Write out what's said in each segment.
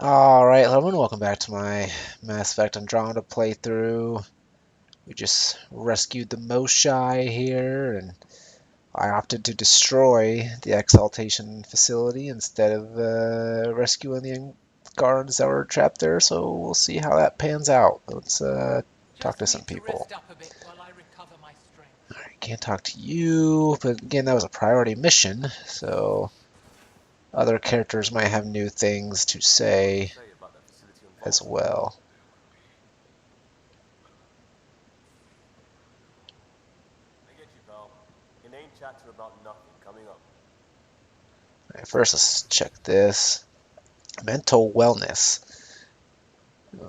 Alright, hello and welcome back to my Mass Effect Andromeda playthrough. We just rescued the Moshai here, and I opted to destroy the Exaltation facility instead of rescuing the guards that were trapped there, so we'll see how that pans out. Let's talk Just to some need to people. rest up a bit while I recover my strength. I can't talk to you, but again, that was a priority mission, so other characters might have new things to say about that facility on as Vault. well. I get you, pal. Inane chatter about nothing coming up. Alright, first, let's check this. Mental wellness.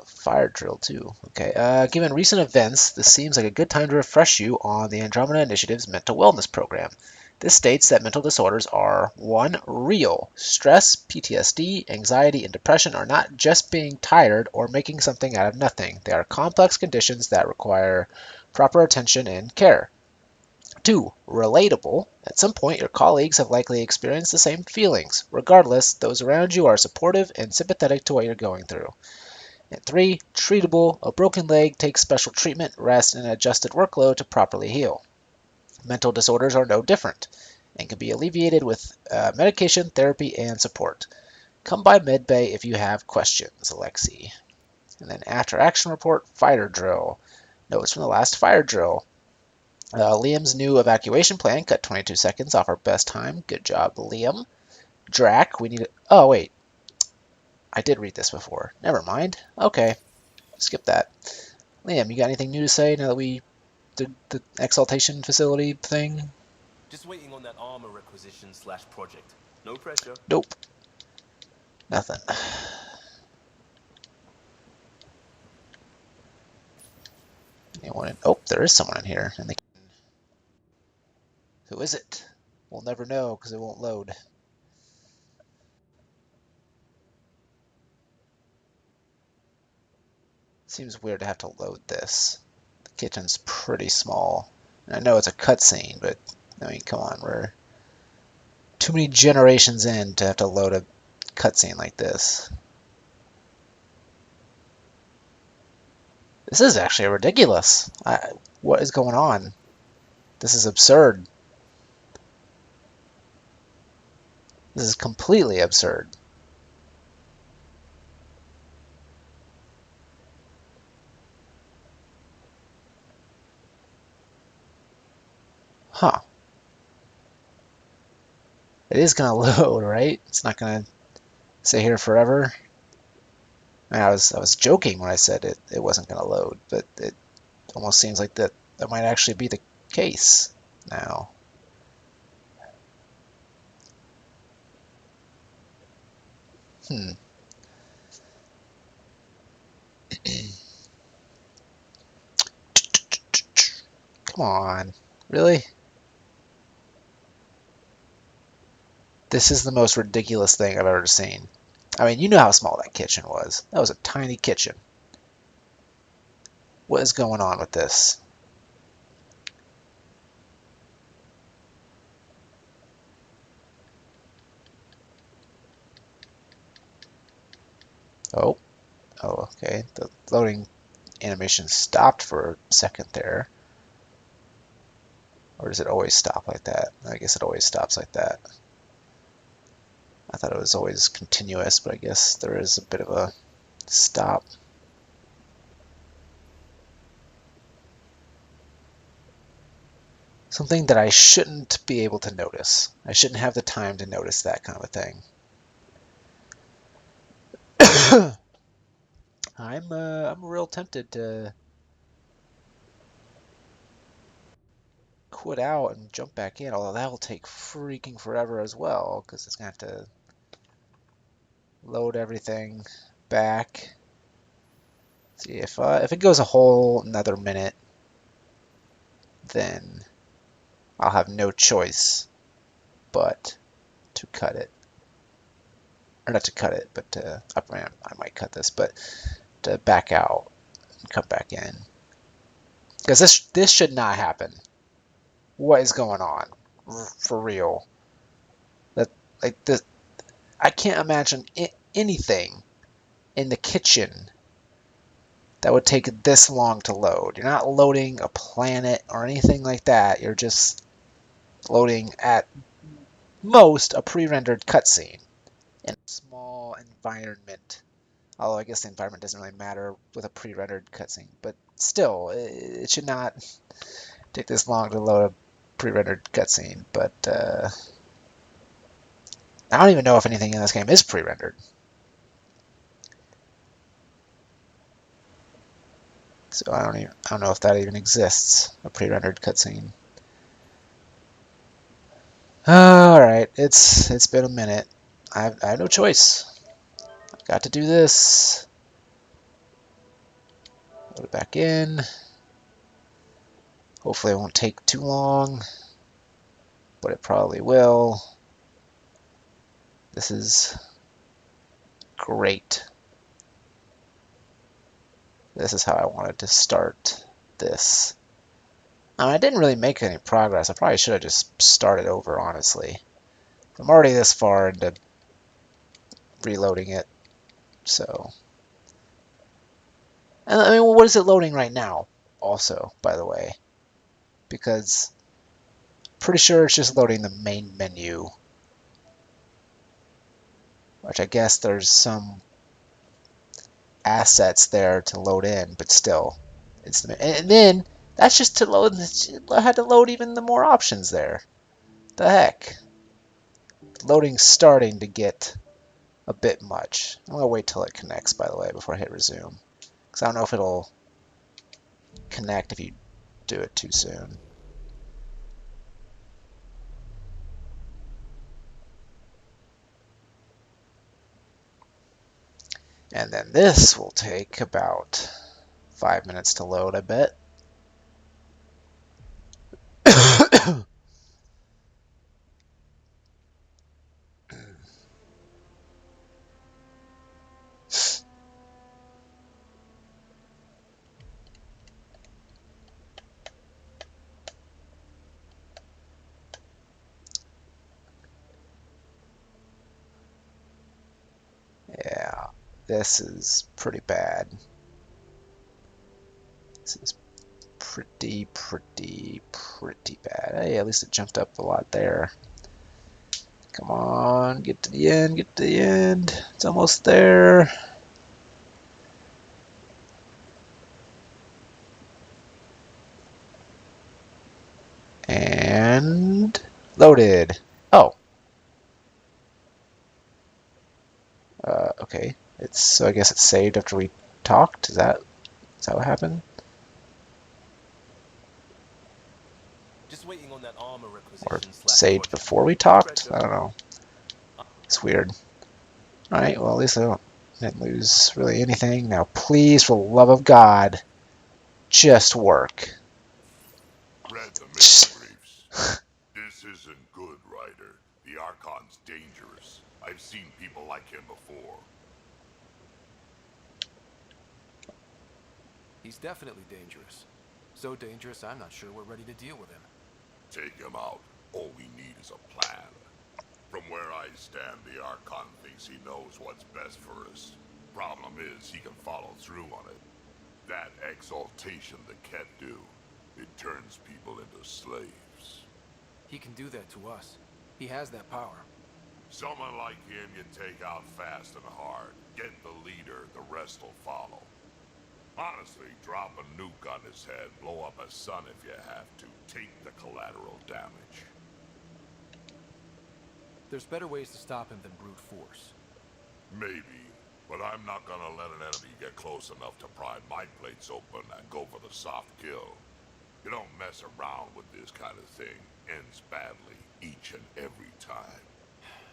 Fire drill too. Okay. Given recent events, this seems like a good time to refresh you on the Andromeda Initiative's mental wellness program. This states that mental disorders are 1. Real. Stress, PTSD, anxiety, and depression are not just being tired or making something out of nothing. They are complex conditions that require proper attention and care. 2. Relatable. At some point, your colleagues have likely experienced the same feelings. Regardless, those around you are supportive and sympathetic to what you're going through. And 3. Treatable. A broken leg takes special treatment, rest, and an adjusted workload to properly heal. Mental disorders are no different and can be alleviated with medication, therapy, and support. Come by Medbay if you have questions, Alexi. And then after action report, fighter drill. Notes from the last fire drill. Liam's new evacuation plan cut 22 seconds off our best time. Good job, Liam. Drac, we need. Oh, wait. I did read this before. Never mind. Okay. Skip that. Liam, you got anything new to say now that we did the Exaltation facility thing? Just waiting on that armor requisition / project. No pressure. Nope. Nothing. Oh, there is someone in here. Who is it? We'll never know because it won't load. Seems weird to have to load this. The kitchen's pretty small. And I know it's a cutscene, but I mean, come on, we're too many generations in to have to load a cutscene like this. This is actually ridiculous. What is going on? This is absurd. This is completely absurd. Huh. It is gonna load, right? It's not gonna stay here forever. I mean, I was joking when I said it wasn't gonna load, but it almost seems like that might actually be the case now. Hmm. Come on. Really? This is the most ridiculous thing I've ever seen. I mean, you know how small that kitchen was. That was a tiny kitchen. What is going on with this? Oh, oh, okay. The loading animation stopped for a second there. Or does it always stop like that? I guess it always stops like that. I thought it was always continuous, but I guess there is a bit of a stop. Something that I shouldn't be able to notice. I shouldn't have the time to notice that kind of a thing. I'm real tempted to quit out and jump back in, although that will take freaking forever as well, because it's gonna have to load everything back. See if it goes a whole another minute, then I'll have no choice but to cut it, or not to cut it, but I might cut this, but to back out and come back in, because this should not happen. What is going on, for real? That like this, I can't imagine anything in the kitchen that would take this long to load. You're not loading a planet or anything like that. You're just loading at most a pre-rendered cutscene in a small environment. Although I guess the environment doesn't really matter with a pre-rendered cutscene, but still, it should not take this long to load a pre-rendered cutscene. But I don't even know if anything in this game is pre-rendered. So I don't know if that even exists, a pre-rendered cutscene. All right, it's been a minute. I have no choice. I've got to do this. Load it back in. Hopefully it won't take too long, but it probably will. This is great. This is how I wanted to start this. I didn't really make any progress. I probably should have just started over, honestly. I'm already this far into reloading it, so. And I mean, what is it loading right now, also, by the way? Because pretty sure it's just loading the main menu, which I guess there's some assets there to load in, but still, it's and then that's just to load. I had to load even the more options there. The heck, loading's starting to get a bit much. I'm gonna wait till it connects, by the way, before I hit resume, because I don't know if it'll connect if you do it too soon. And then this will take about 5 minutes to load, I bet. Yeah, this is pretty bad. This is pretty bad. Hey, at least it jumped up a lot there. Come on, get to the end, get to the end. It's almost there. And loaded. Oh. Okay. So I guess it's saved after we talked. Is that what happened? Just waiting on that armor Or requisition slash saved contract. before we talked? I don't know. It's weird. Alright, well at least I didn't lose really anything. Now please, for the love of God, just work. Read the mission briefs. This isn't good, Ryder. The Archon's dangerous. I've seen people like him before. He's definitely dangerous. So dangerous, I'm not sure we're ready to deal with him. Take him out. All we need is a plan. From where I stand, the Archon thinks he knows what's best for us. Problem is, he can follow through on it. That exaltation the Ket do, it turns people into slaves. He can do that to us. He has that power. Someone like him you take out fast and hard. Get the leader, the rest will follow. Honestly, drop a nuke on his head, blow up a sun if you have to. Take the collateral damage. There's better ways to stop him than brute force. Maybe, but I'm not gonna let an enemy get close enough to pry my plates open and go for the soft kill. You don't mess around with this kind of thing. Ends badly, each and every time.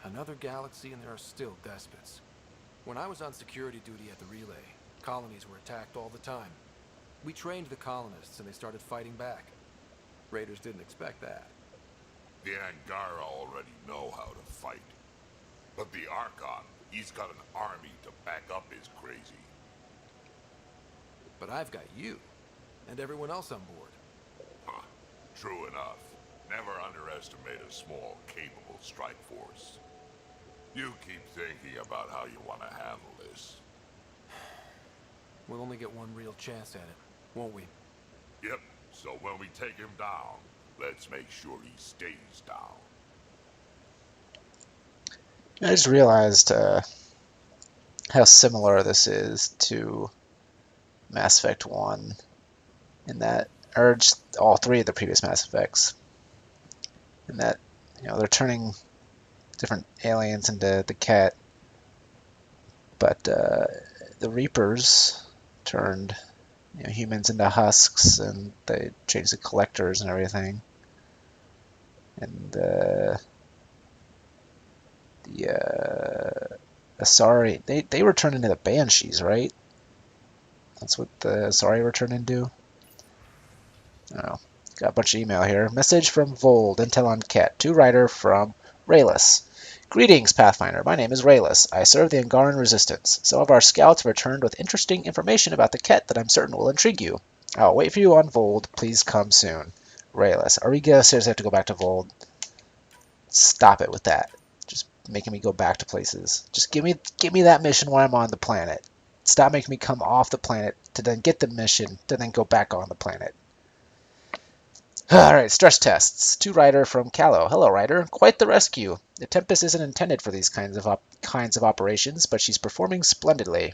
Another galaxy and there are still despots. When I was on security duty at the relay, colonies were attacked all the time. We trained the colonists and they started fighting back. Raiders didn't expect that. The Angara already know how to fight. But the Archon, he's got an army to back up his crazy. But I've got you, and everyone else on board. Huh. True enough. Never underestimate a small, capable strike force. You keep thinking about how you want to handle this. We'll only get one real chance at it, won't we? Yep, so when we take him down, let's make sure he stays down. I just realized how similar this is to Mass Effect 1 in that, or just all three of the previous Mass Effects, in that, they're turning different aliens into the cat, but the Reapers turned humans into husks, and they changed the collectors and everything. And the Asari, they were turned into the Banshees, right? That's what the Asari were turned into. I don't know. Got a bunch of email here. Message from Vold, Intel on Ket. To writer from Rayless. Greetings, Pathfinder. My name is Rayless. I serve the Angaran Resistance. Some of our scouts returned with interesting information about the Ket that I'm certain will intrigue you. I'll wait for you on Vold. Please come soon. Rayless. Are we gonna seriously have to go back to Vold? Stop it with that. Just making me go back to places. Just give me that mission while I'm on the planet. Stop making me come off the planet to then get the mission to then go back on the planet. Alright, stress tests. To Ryder from Callow. Hello, Ryder. Quite the rescue. The Tempest isn't intended for these kinds of operations, but she's performing splendidly.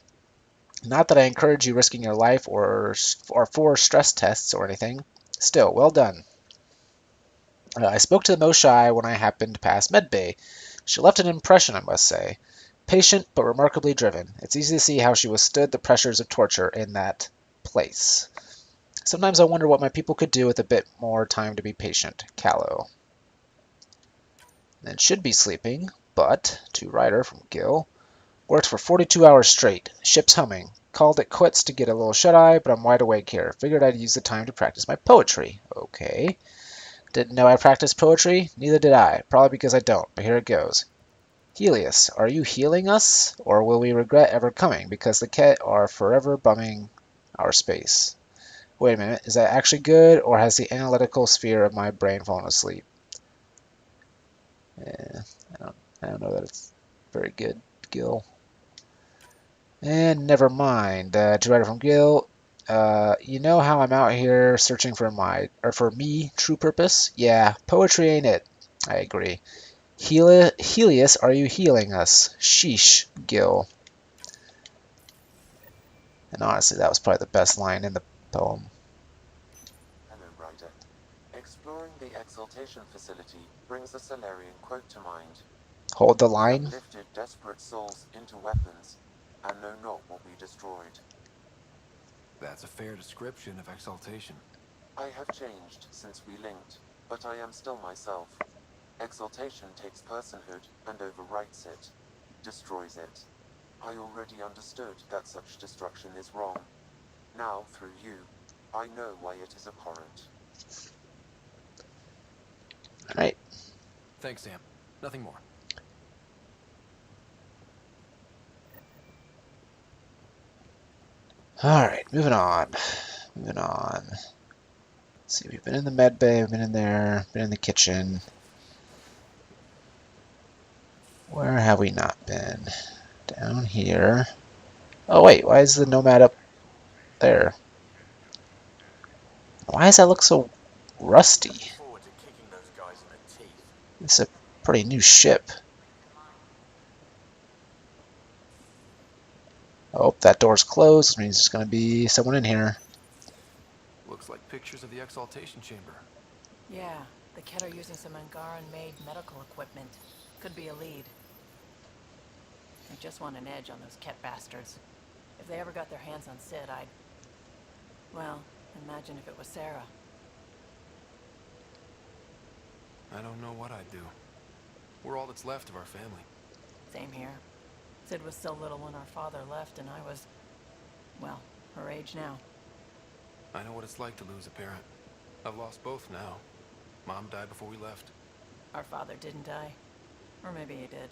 Not that I encourage you risking your life or for stress tests or anything. Still, well done. I spoke to the Moshai when I happened past Medbay. She left an impression, I must say. Patient, but remarkably driven. It's easy to see how she withstood the pressures of torture in that place. Sometimes I wonder what my people could do with a bit more time to be patient. Callow. And should be sleeping, but, to Ryder from Gil, worked for 42 hours straight. Ship's humming. Called it quits to get a little shut-eye, but I'm wide awake here. Figured I'd use the time to practice my poetry. Okay. Didn't know I practiced poetry? Neither did I. Probably because I don't, but here it goes. Helios, are you healing us? Or will we regret ever coming, because the Ket are forever bumming our space? Wait a minute, is that actually good, or has the analytical sphere of my brain fallen asleep? I don't know that it's very good, Gil. And never mind. To writer from Gil, you know how I'm out here searching for for me, true purpose? Yeah, poetry ain't it. I agree. Helios, are you healing us? Sheesh, Gil. And honestly, that was probably the best line in the poem. Hello, Ryder. Exploring the exaltation facility brings a Salarian quote to mind. Hold the We have line. lifted desperate souls into weapons, and know not what we destroyed. That's a fair description of exaltation. I have changed since we linked, but I am still myself. Exaltation takes personhood and overwrites it, destroys it. I already understood that such destruction is wrong. Now, through you, I know why it is abhorrent. Alright. Thanks, Sam. Nothing more. Alright, moving on. Moving on. Let's see, we've been in the med bay, we've been in there, been in the kitchen. Where have we not been? Down here. Oh wait, why is the Nomad up there? Why does that look so rusty? Looking forward to kicking those guys in the teeth. It's a pretty new ship. Oh, that door's closed, which means there's gonna be someone in here. Looks like pictures of the exaltation chamber. Yeah, the Ket are using some Angaran-made medical equipment. Could be a lead. I just want an edge on those Ket bastards. If they ever got their hands on Sid, well, imagine if it was Sarah. I don't know what I'd do. We're all that's left of our family. Same here. Sid was so little when our father left, and I was, well, her age now. I know what it's like to lose a parent. I've lost both now. Mom died before we left. Our father didn't die. Or maybe he did.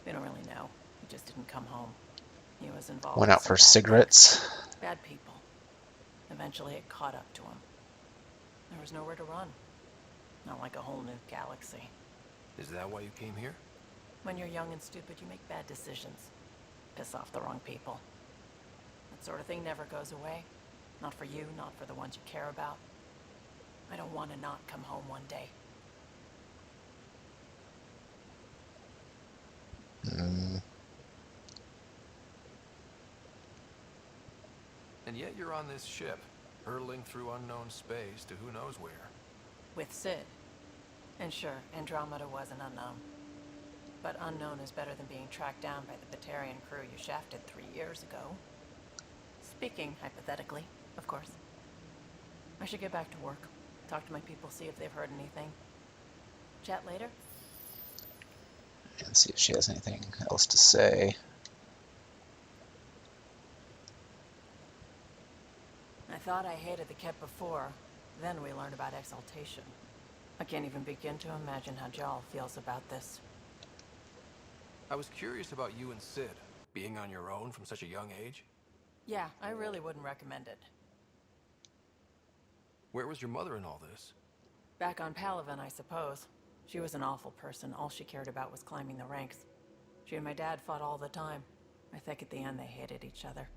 We don't really know. He just didn't come home. He was involved Went in out some for bad cigarettes. things. Bad people. Eventually it caught up to him. There was nowhere to run. Not like a whole new galaxy. Is that why you came here? When you're young and stupid, you make bad decisions. Piss off the wrong people. That sort of thing never goes away. Not for you, not for the ones you care about. I don't want to not come home one day. Mm, And yet you're on this ship, hurtling through unknown space to who knows where. With Sid. And sure, Andromeda was an unknown. But unknown is better than being tracked down by the Batarian crew you shafted 3 years ago. Speaking hypothetically, of course. I should get back to work. Talk to my people, see if they've heard anything. Chat later? and see if she has anything else to say. I thought I hated the Ket before. Then we learned about exaltation. I can't even begin to imagine how Jal feels about this. I was curious about you and Sid, being on your own from such a young age. Yeah, I really wouldn't recommend it. Where was your mother in all this? Back on Palaven, I suppose. She was an awful person. All she cared about was climbing the ranks. She and my dad fought all the time. I think at the end they hated each other.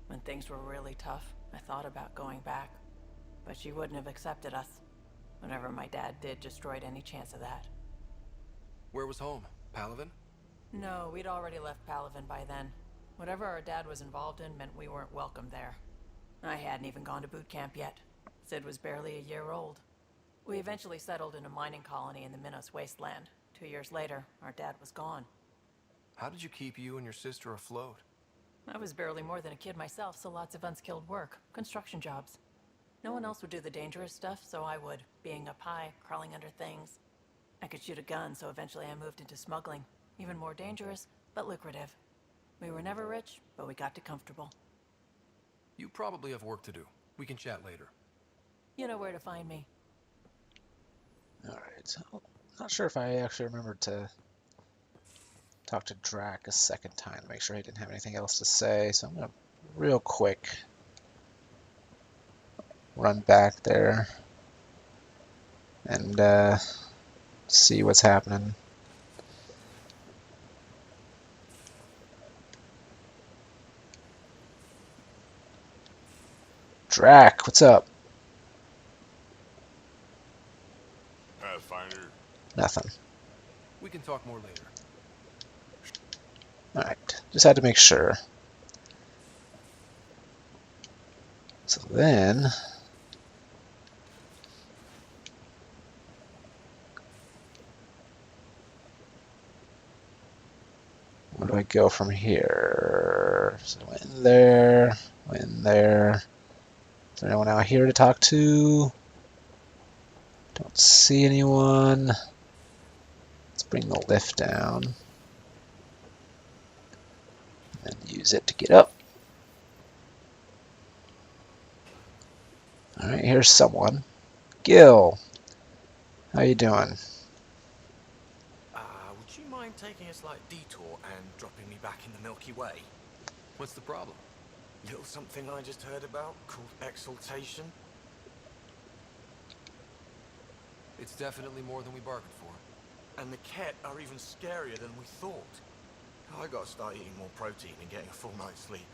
When things were really tough, I thought about going back. But she wouldn't have accepted us. Whatever my dad did destroyed any chance of that. Where was home? Palaven? No, we'd already left Palaven by then. Whatever our dad was involved in meant we weren't welcome there. I hadn't even gone to boot camp yet. Sid was barely a year old. We eventually settled in a mining colony in the Minos wasteland. 2 years later, our dad was gone. How did you keep you and your sister afloat? I was barely more than a kid myself, so lots of unskilled work. Construction jobs. No one else would do the dangerous stuff, so I would. Being up high, crawling under things. I could shoot a gun, so eventually I moved into smuggling. Even more dangerous, but lucrative. We were never rich, but we got too comfortable. You probably have work to do. We can chat later. You know where to find me. Alright, so not sure if I actually remembered to talk to Drac a second time to make sure he didn't have anything else to say, so I'm gonna real quick run back there and see what's happening. Drac, what's up? Pathfinder, Nothing. We can talk more later. Alright, just had to make sure. So then, where do I go from here? So I went in there, went in there. Is there anyone out here to talk to? Don't see anyone. Let's bring the lift down. And use it to get up. Alright, here's someone. Gil, how you doing? Would you mind taking a slight detour and dropping me back in the Milky Way? What's the problem? Little something I just heard about called exaltation. It's definitely more than we bargained for. And the Ket are even scarier than we thought. I gotta start eating more protein and getting a full night's sleep.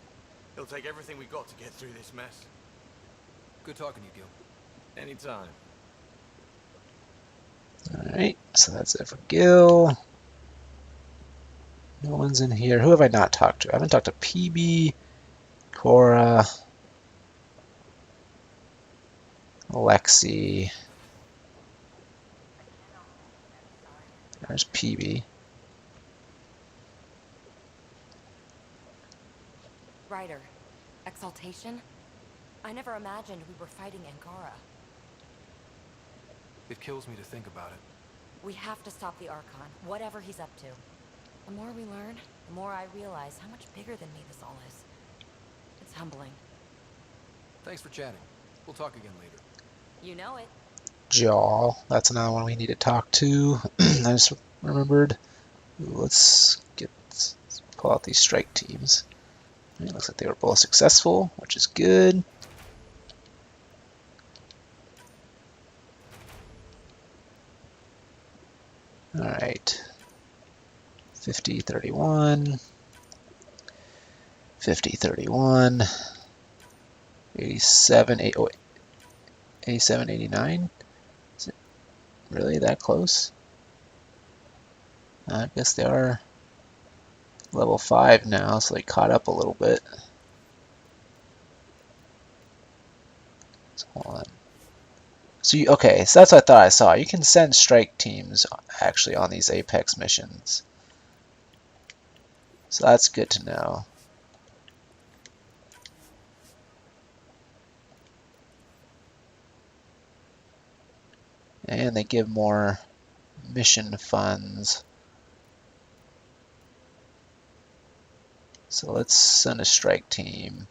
It'll take everything we got to get through this mess. Good talking to you, Gil. Anytime. Alright, so that's it for Gil. No one's in here. Who have I not talked to? I haven't talked to PB, Cora, Alexi. There's PB. Ryder, exaltation? I never imagined we were fighting Angara. It kills me to think about it. We have to stop the Archon, whatever he's up to. The more we learn, the more I realize how much bigger than me this all is. It's humbling. Thanks for chatting. We'll talk again later. You know it. Jaw. That's another one we need to talk to. I just remembered. Ooh, let's pull out these strike teams. It looks like they were both successful, which is good. Alright. 50-31. 50-31. 87, 87, 89? Is it really that close? I guess they are level 5 now, so they caught up a little bit. So hold on. So okay, so that's what I thought I saw. You can send strike teams actually on these Apex missions. So that's good to know. And they give more mission funds. So let's send a strike team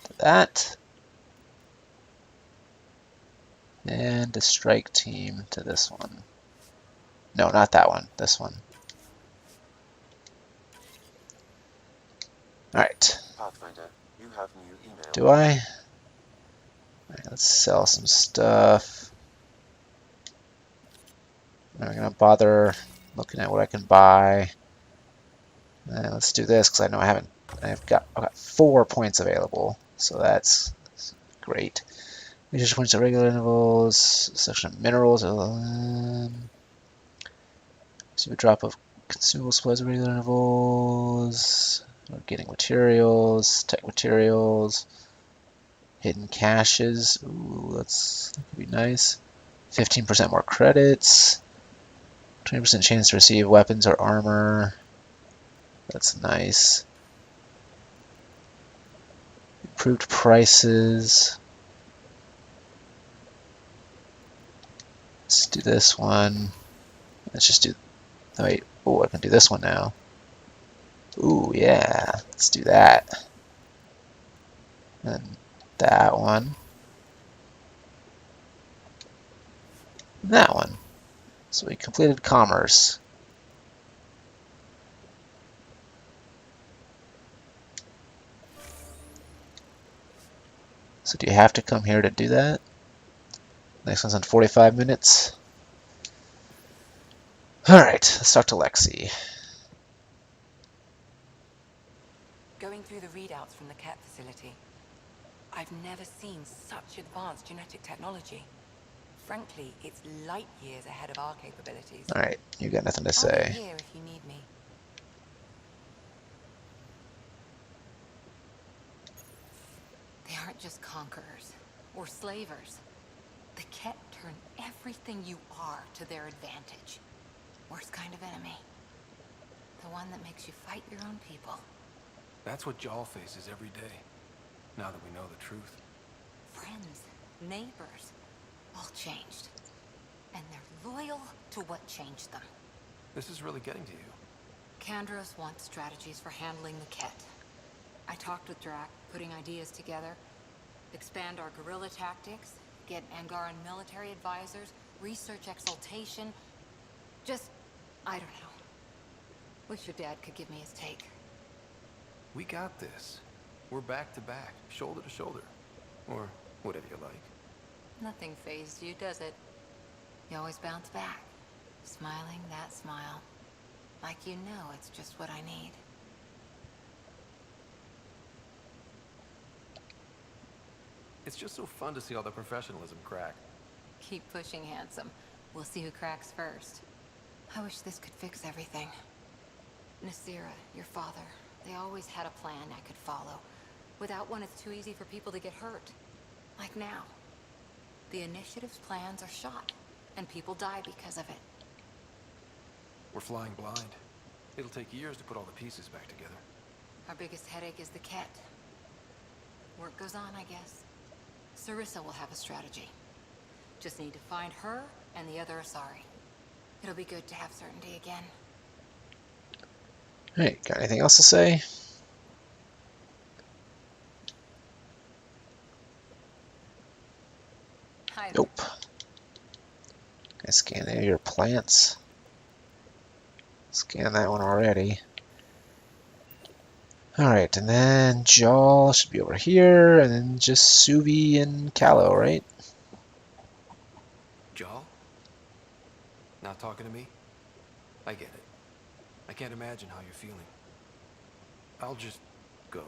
to that. And a strike team to this one. No, not that one. This one. Alright. Pathfinder, you have new email. Do I? Alright, let's sell some stuff. I'm not gonna bother looking at what I can buy. Let's do this because I know I've got 4 points available, so that's great. Research points at regular intervals. Section of minerals. See a drop of consumable supplies at regular intervals. We're getting materials, tech materials, hidden caches. Ooh, that could be nice. 15% more credits. 20% chance to receive weapons or armor. That's nice. Improved prices. Let's do this one. Let's just do. Wait. Oh, I can do this one now. Ooh, yeah. Let's do that. And that one. And that one. So we completed commerce. So do you have to come here to do that? Next one's in 45 minutes. Alright, let's talk to Lexi. Going through the readouts from the CAT facility, I've never seen such advanced genetic technology. Frankly, it's light years ahead of our capabilities. Alright, you got nothing to I'll be say. here if you need me. They aren't just conquerors or slavers. The Ket turn everything you are to their advantage. Worst kind of enemy. The one that makes you fight your own people. That's what Jaw faces every day, now that we know the truth. Friends, neighbors, all changed. And they're loyal to what changed them. This is really getting to you. Kandros wants strategies for handling the Ket. I talked with Drac, putting ideas together. Expand our guerrilla tactics, get Angaran military advisors, research exaltation. Just, I don't know. Wish your dad could give me his take. We got this. We're back to back, shoulder to shoulder. Or whatever you like. Nothing fazed you, does it? You always bounce back, smiling that smile. Like you know it's just what I need. It's just so fun to see all the professionalism crack. Keep pushing, handsome. We'll see who cracks first. I wish this could fix everything. Nasira, your father, they always had a plan I could follow. Without one, it's too easy for people to get hurt. Like now. The Initiative's plans are shot, and people die because of it. We're flying blind. It'll take years to put all the pieces back together. Our biggest headache is the Ket. Work goes on, I guess. Sarissa will have a strategy. Just need to find her and the other Asari. It'll be good to have certainty again. Hey, got anything else to say? Hi there. Nope. Can I scan any of your plants? Scan that one already. Alright, and then Jaw should be over here, and then just Suvi and Callow, right? Jaw? Not talking to me? I get it. I can't imagine how you're feeling. I'll just go.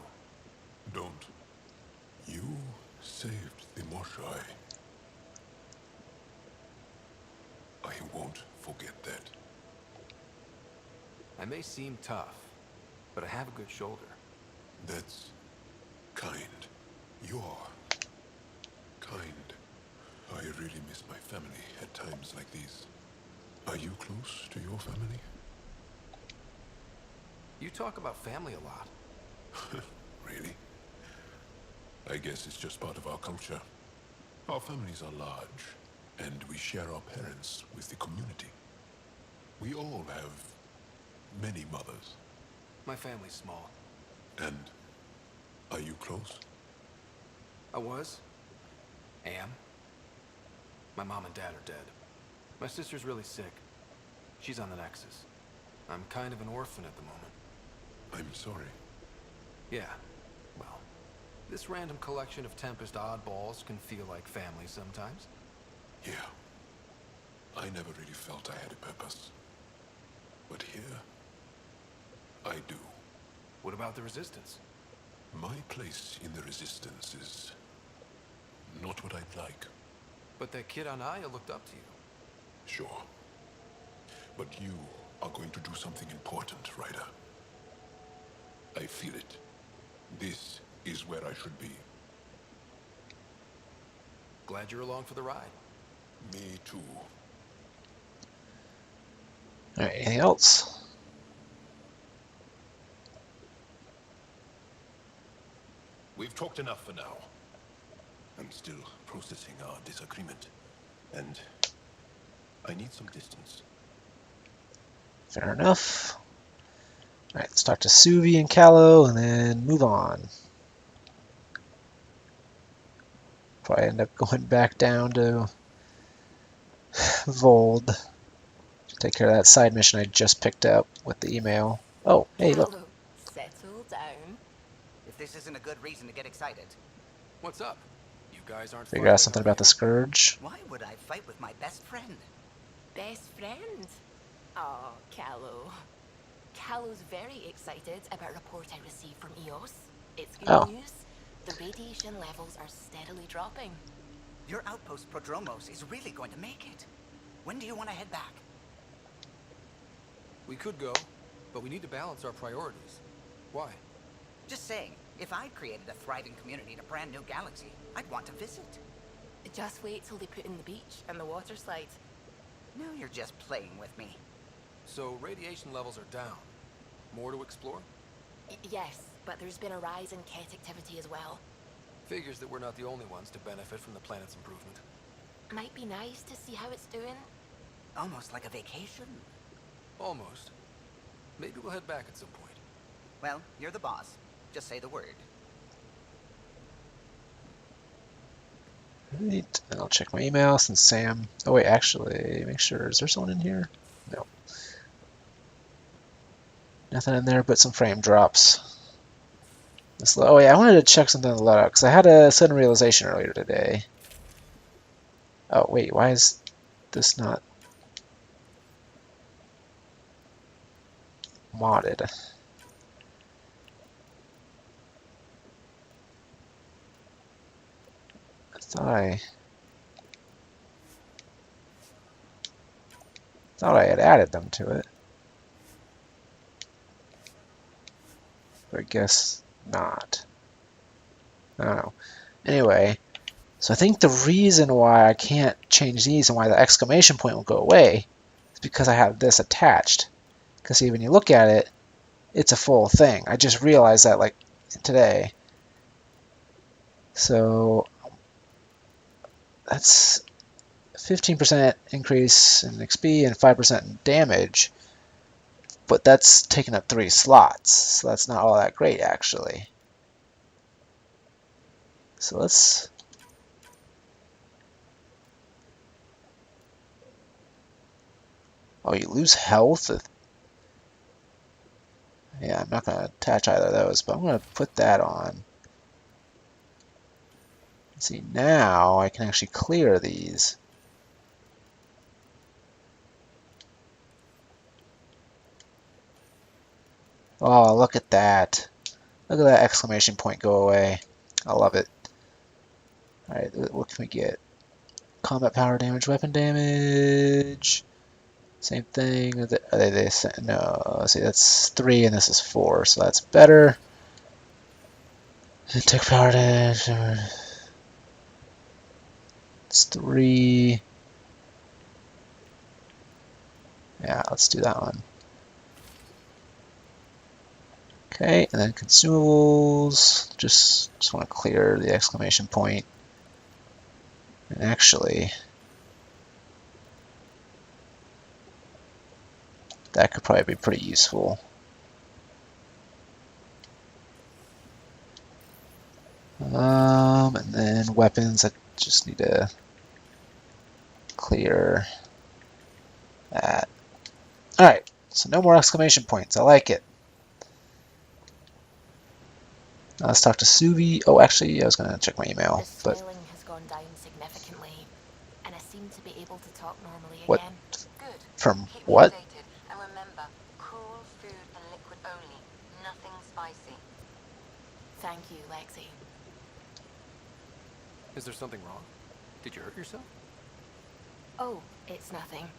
Don't. You forget that. I may seem tough, but I have a good shoulder. That's kind. You are kind. I really miss my family at times like these. Are you close to your family? You talk about family a lot. Really? I guess it's just part of our culture. Our families are large, and we share our parents with the community. We all have many mothers. My family's small. And are you close? I was. Am. My mom and dad are dead. My sister's really sick. She's on the Nexus. I'm kind of an orphan at the moment. I'm sorry. Yeah. Well, this random collection of Tempest oddballs can feel like family sometimes. Yeah. I never really felt I had a purpose. But here, I do. What about the Resistance? My place in the Resistance is not what I'd like. But that kid on Aya looked up to you. Sure. But you are going to do something important, Ryder. I feel it. This is where I should be. Glad you're along for the ride. Me too. Alright, anything else? We've talked enough for now. I'm still processing our disagreement, and I need some distance. Fair enough. Alright, let's talk to Suvi and Callow and then move on. Probably end up going back down to Vold. Take care of that side mission I just picked up with the email. Oh, hey, look. Callow, settle down. If this isn't a good reason to get excited. What's up? You guys aren't Figure out fighting, something are about the you? Scourge. Why would I fight with my best friend? Best friend? Oh, Callow. Callow's very excited about a report I received from EOS. It's good Oh. news. The radiation levels are steadily dropping. Your outpost Prodromos is really going to make it. When do you want to head back? We could go, but we need to balance our priorities. Why? Just saying, if I'd created a thriving community in a brand new galaxy, I'd want to visit. Just wait till they put in the beach and the water slide. Now you're just playing with me. So radiation levels are down. More to explore? Yes, but there's been a rise in Ket activity as well. Figures that we're not the only ones to benefit from the planet's improvement. Might be nice to see how it's doing. Almost like a vacation. Almost. Maybe we'll head back at some point. Well, you're the boss. Just say the word. Right, and I'll check my email since Sam... Oh wait, actually, make sure, is there someone in here? No. Nothing in there but some frame drops. Oh yeah, I wanted to check something on the loadout, because I had a sudden realization earlier today. Oh wait, why is this not modded? Thought I had added them to it. But I guess not. I don't know. Anyway, so I think the reason why I can't change these and why the exclamation point will go away is because I have this attached. Because see, when you look at it, it's a full thing. I just realized that like today. So that's 15% increase in XP and 5% in damage. But that's taking up 3 slots, so that's not all that great actually. So let's... Oh, you lose health? Yeah, I'm not going to attach either of those, but I'm going to put that on. Let's see, now I can actually clear these. Oh, look at that. Look at that exclamation point go away. I love it. Alright, what can we get? Combat power damage, weapon damage. Same thing. No, see, that's 3 and this is 4, so that's better. Tech power dash. It's 3. Yeah, let's do that one. Okay, and then consumables. Just want to clear the exclamation point. And actually, that could probably be pretty useful. And then weapons, I just need to clear that. Alright, so no more exclamation points. I like it. Now let's talk to Suvi. Oh, actually, I was going to check my email, The but swelling has gone down significantly, and I seem to be able to talk normally what? again. Good. From Keep me what? updated. And remember, cool food and liquid only. Nothing spicy. Thank you, Lexi. Is there something wrong? Did you hurt yourself? Oh, it's nothing.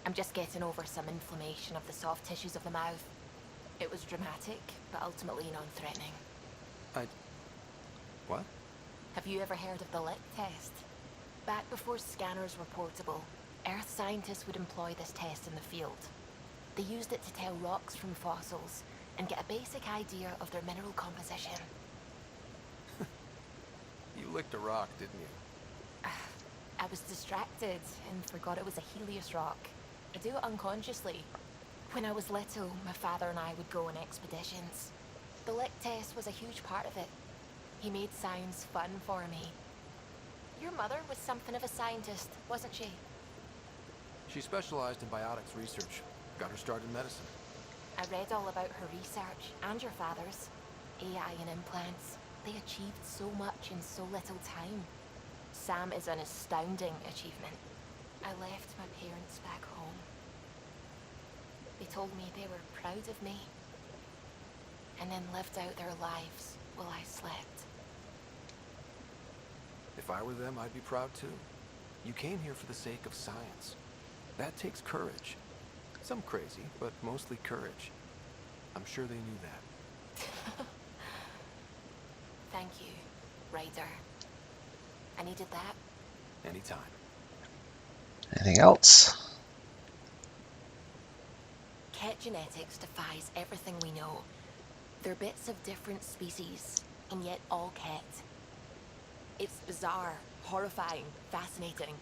I'm just getting over some inflammation of the soft tissues of the mouth. It was dramatic, but ultimately non-threatening. What? Have you ever heard of the lick test? Back before scanners were portable, Earth scientists would employ this test in the field. They used it to tell rocks from fossils and get a basic idea of their mineral composition. You licked a rock, didn't you? I was distracted and forgot it was a Helios rock. I do it unconsciously. When I was little, my father and I would go on expeditions. The lick test was a huge part of it. He made science fun for me. Your mother was something of a scientist, wasn't she? She specialized in biotics research. Got her start in medicine. I read all about her research and your father's. AI and implants. They achieved so much in so little time. Sam is an astounding achievement. I left my parents back home. They told me they were proud of me, and then lived out their lives while I slept. If I were them, I'd be proud too. You came here for the sake of science. That takes courage. Some crazy, but mostly courage. I'm sure they knew that. Thank you, Ryder. I needed that. Anytime. Anything else? Ket genetics defies everything we know. They're bits of different species, and yet all Ket. It's bizarre, horrifying, fascinating,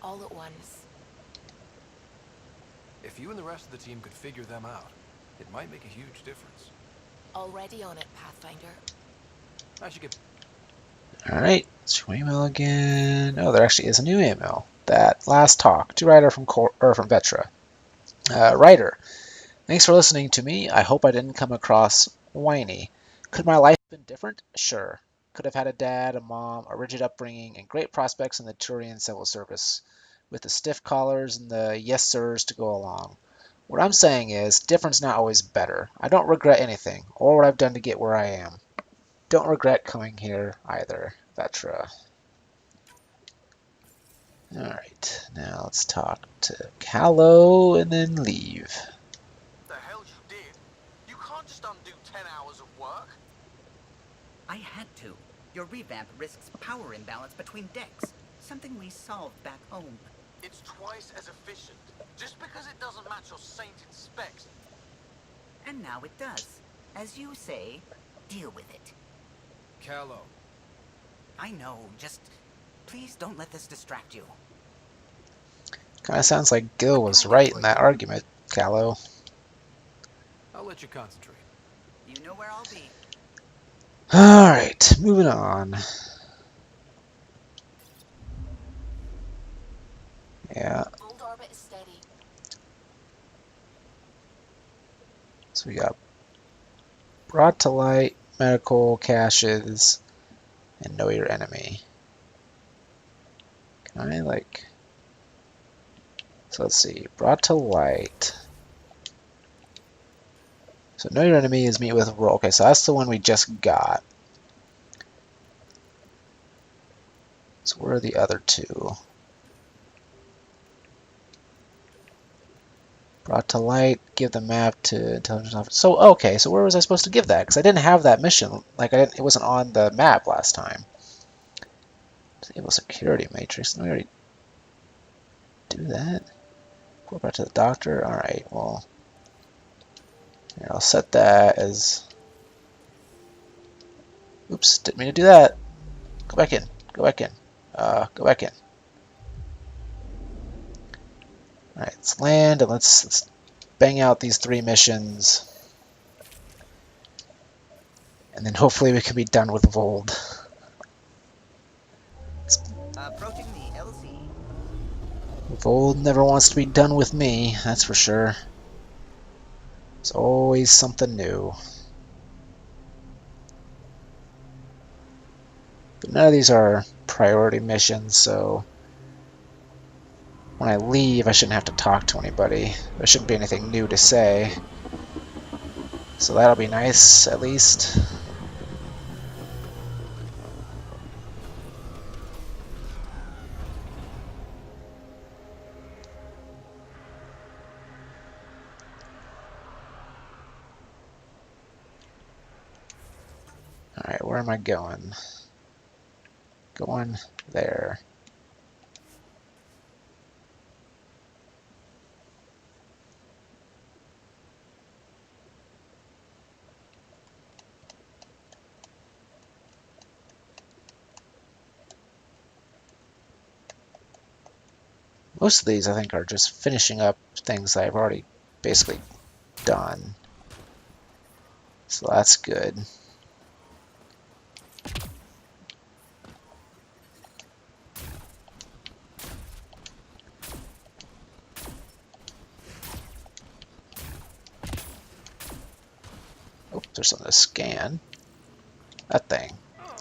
all at once. If you and the rest of the team could figure them out, it might make a huge difference. Already on it, Pathfinder. I should get... Alright, let's check my email again. Oh, there actually is a new email. That last talk to Ryder from Vetra. Ryder, thanks for listening to me. I hope I didn't come across whiny. Could my life have been different? Sure. Could have had a dad, a mom, a rigid upbringing, and great prospects in the Turian civil service, with the stiff collars and the yes sirs to go along. What I'm saying is, different's not always better. I don't regret anything, or what I've done to get where I am. Don't regret coming here either, Vetra. Alright, now let's talk to Callow and then leave. The hell you did? You can't just undo 10 hours of work. I had to. Your revamp risks power imbalance between decks, something we solved back home. It's twice as efficient. Just because it doesn't match your sainted specs. And now it does. As you say, deal with it. Callow. I know, just please don't let this distract you. Kinda sounds like Gil was right in that argument, Callow. I'll let you concentrate. You know where I'll be. Alright, moving on. Yeah, Old orbit is steady. so we got brought to light, medical, caches, and know your enemy. Can I, like... So let's see, brought to light. So know your enemy is meet with roll. Okay, so that's the one we just got. So where are the other two? Brought to light, give the map to intelligence officer. So, okay, so where was I supposed to give that? Because I didn't have that mission. Like, it wasn't on the map last time. Disable security matrix. Didn't we already do that? Go back to the doctor. Alright, well, here, I'll set that as... Oops, didn't mean to do that. Go back in. Go back in. Go back in. Alright, let's land and let's bang out these 3 missions. And then hopefully we can be done with Vold. Approaching the LC. Vold never wants to be done with me, that's for sure. There's always something new. But none of these are priority missions, so when I leave I shouldn't have to talk to anybody. There shouldn't be anything new to say. So that'll be nice, at least. Alright, where am I going? Going there. Most of these, I think, are just finishing up things I've already basically done. So that's good. Oh, there's something to scan. That thing.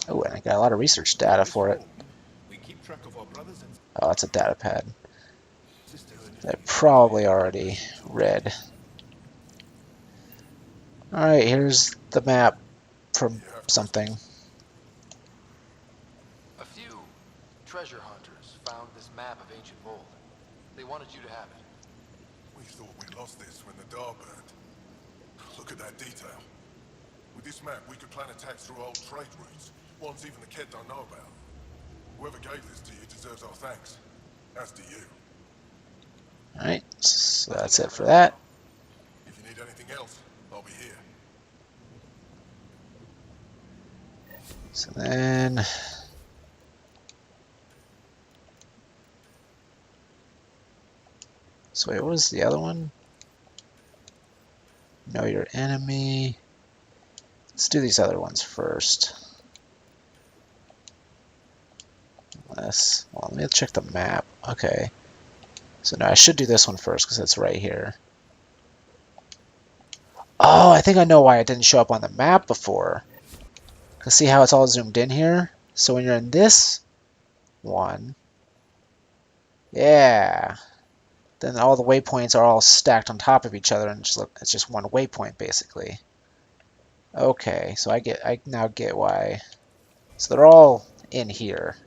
Oh, and I got a lot of research data for it. Oh, that's a data pad. I probably already read. Alright, here's the map from something. A few treasure hunters found this map of ancient Vold. They wanted you to have it. We thought we lost this when the Dar burned. Look at that detail. With this map, we could plan attacks through old trade routes, ones even the Kett don't know about. Whoever gave this to you deserves our thanks. As do you. Alright, so that's it for that. If you need anything else, I'll be here. So then... So wait, what was the other one? Know your enemy. Let's do these other ones first. Well, let me check the map. Okay. So now I should do this one first because it's right here. Oh, I think I know why it didn't show up on the map before. Because see how it's all zoomed in here? So when you're in this one, yeah, then all the waypoints are all stacked on top of each other and it's just one waypoint basically. Okay, so I now get why. So they're all in here,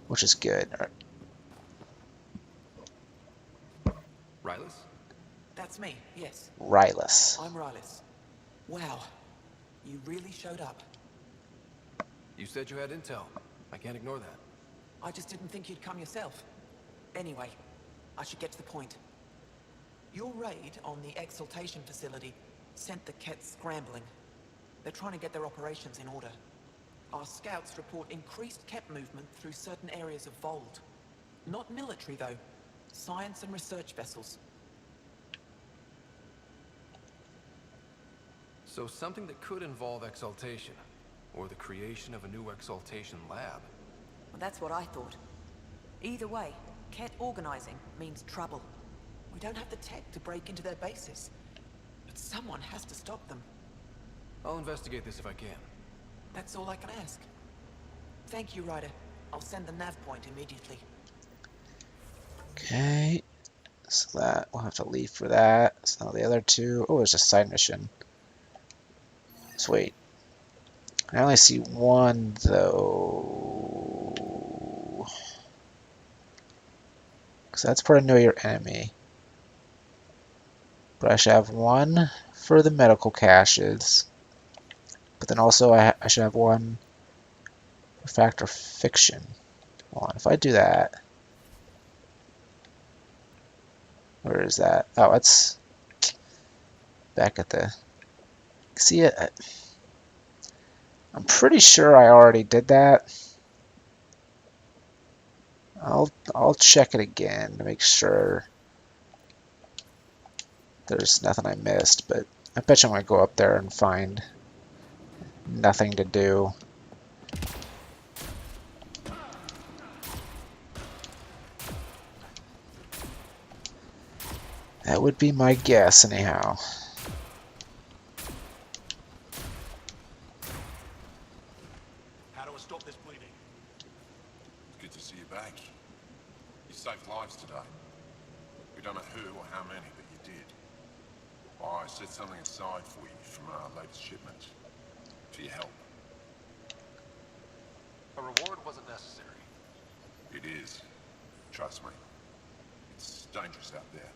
which is good. Rylus? That's me, yes. Rylus. I'm Rylus. Wow, you really showed up. You said you had intel. I can't ignore that. I just didn't think you'd come yourself. Anyway, I should get to the point. Your raid on the Exaltation facility sent the Kett scrambling. They're trying to get their operations in order. Our scouts report increased Kett movement through certain areas of Vold. Not military, though. Science and research vessels. So something that could involve Exaltation, or the creation of a new Exaltation lab. Well, that's what I thought. Either way, Kett organizing means trouble. We don't have the tech to break into their bases. But someone has to stop them. I'll investigate this if I can. That's all I can ask. Thank you, Ryder. I'll send the nav point immediately. Okay, so that we'll have to leave for that. So now the other two. Oh, there's a side mission. So wait, I only see one though, because that's part of Know Your Enemy. But I should have one for the medical caches. But then also I should have one for fact or fiction. Hold on, if I do that, where is that? Oh, it's back at the. See it? I'm pretty sure I already did that. I'll check it again to make sure there's nothing I missed. But I bet you I'm gonna go up there and find nothing to do. That would be my guess, anyhow. How do I stop this bleeding? It's good to see you back. You saved lives today. We don't know who or how many, but you did. I set something aside for you from our latest shipment. For your help. A reward wasn't necessary. It is. Trust me. It's dangerous out there.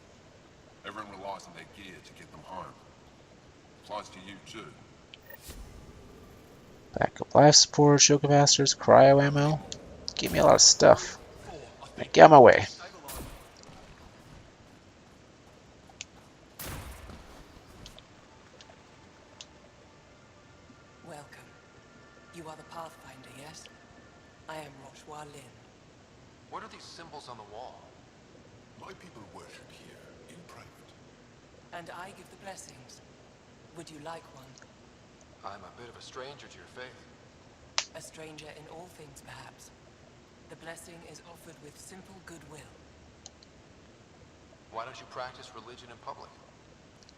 Everyone relies on their gear to get them home. Applies to you too. Backup life support, shield capacitors, cryo ammo. Give me a lot of stuff. Get out of my way. Welcome. You are the Pathfinder, yes? I am Rochua Lin. What are these symbols on the wall? My people worship here, in private. And I give the blessings. Would you like one? I'm a bit of a stranger to your faith. A stranger in all things, perhaps. The blessing is offered with simple goodwill. Why don't you practice religion in public?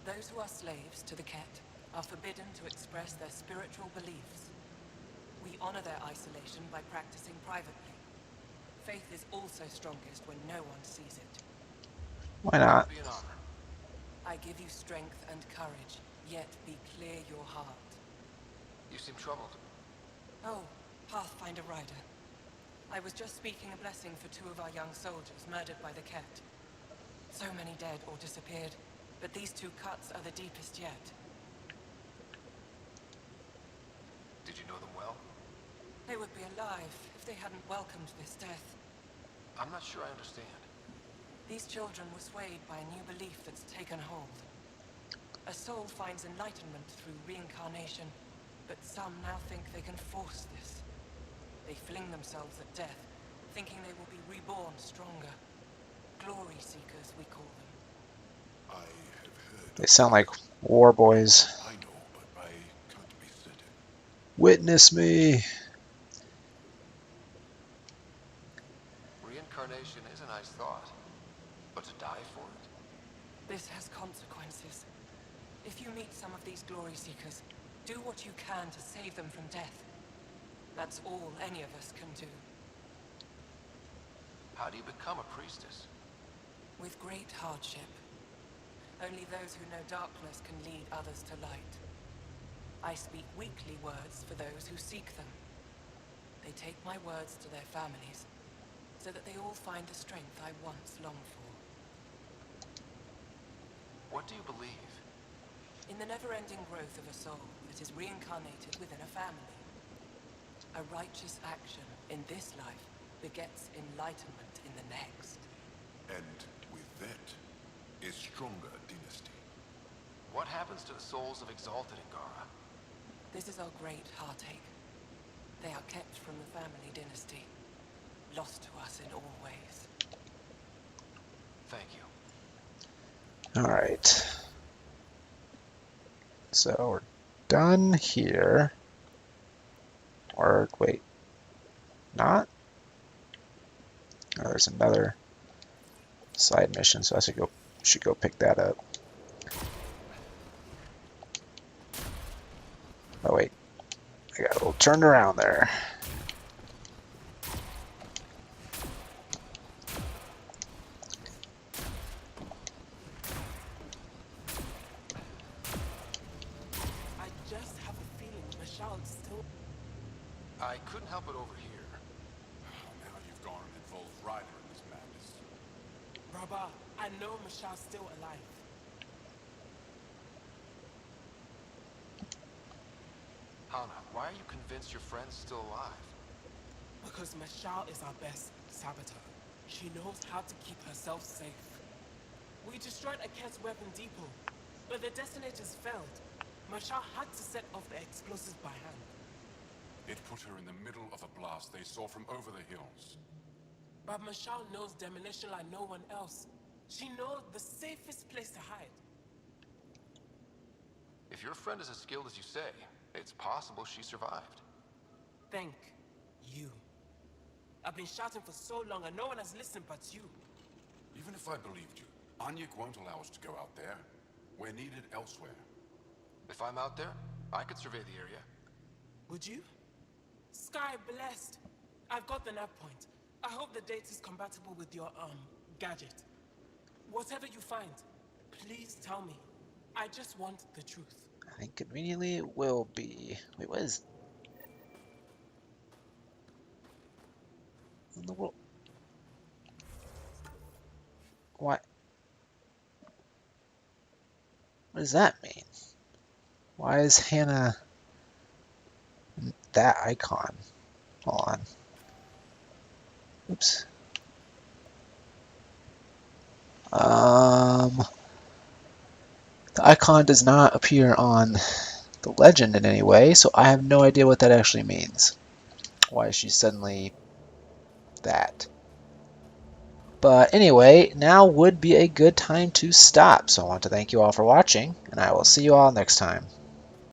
Those who are slaves to the Ket are forbidden to express their spiritual beliefs. We honor their isolation by practicing privately. Faith is also strongest when no one sees it. Why not? Be an honor. I give you strength and courage, yet be clear your heart. You seem troubled. Oh, Pathfinder Rider. I was just speaking a blessing for 2 of our young soldiers murdered by the Ket. So many dead or disappeared, but these 2 cuts are the deepest yet. Did you know them well? They would be alive if they hadn't welcomed this death. I'm not sure I understand. These children were swayed by a new belief that's taken hold. A soul finds enlightenment through reincarnation, but some now think they can force this. They fling themselves at death, thinking they will be reborn stronger. Glory seekers, we call them. I have heard. They sound like war boys. I know, but I can't be certain. Witness me. Reincarnation is a nice thought, but to die for it? This has consequences. If you meet some of these glory seekers, do what you can to save them from death. That's all any of us can do. How do you become a priestess? With great hardship. Only those who know darkness can lead others to light. I speak weekly words for those who seek them. They take my words to their families, so that they all find the strength I once longed for. What do you believe? In the never-ending growth of a soul that is reincarnated within a family. A righteous action in this life begets enlightenment in the next. And with that, a stronger dynasty. What happens to the souls of exalted Ingara? This is our great heartache. They are kept from the family dynasty, lost to us in all ways. Thank you. Alright. So we're done here. Or wait. Not? Oh, there's another side mission, so I should go pick that up. Oh wait. I got a little turned around there. I just have a feeling Michelle's still... I couldn't help it over here. Now you've gone and involved Ryder in this madness. Rabba, I know Michelle's still alive. Hana, why are you convinced your friend's still alive? Because Michelle is our best saboteur. She knows how to keep herself safe. We destroyed a Ket's weapon depot, but the detonators failed. Michelle had to set off the explosives by hand. It put her in the middle of a blast they saw from over the hills. But Michelle knows demolition like no one else. She knows the safest place to hide. If your friend is as skilled as you say, it's possible she survived. Thank you. I've been shouting for so long and no one has listened but you. Even if I believed you, Anyek won't allow us to go out there. We're needed elsewhere. If I'm out there, I could survey the area. Would you? Sky blessed. I've got the nav point. I hope the data is compatible with your, gadget. Whatever you find, please tell me. I just want the truth. I think conveniently it will be. Wait, what is in the world? What? What does that mean? Why is Hannah that icon? Hold on. Oops. The icon does not appear on the legend in any way, so I have no idea what that actually means. Why is she suddenly that? But anyway, now would be a good time to stop. So I want to thank you all for watching, and I will see you all next time.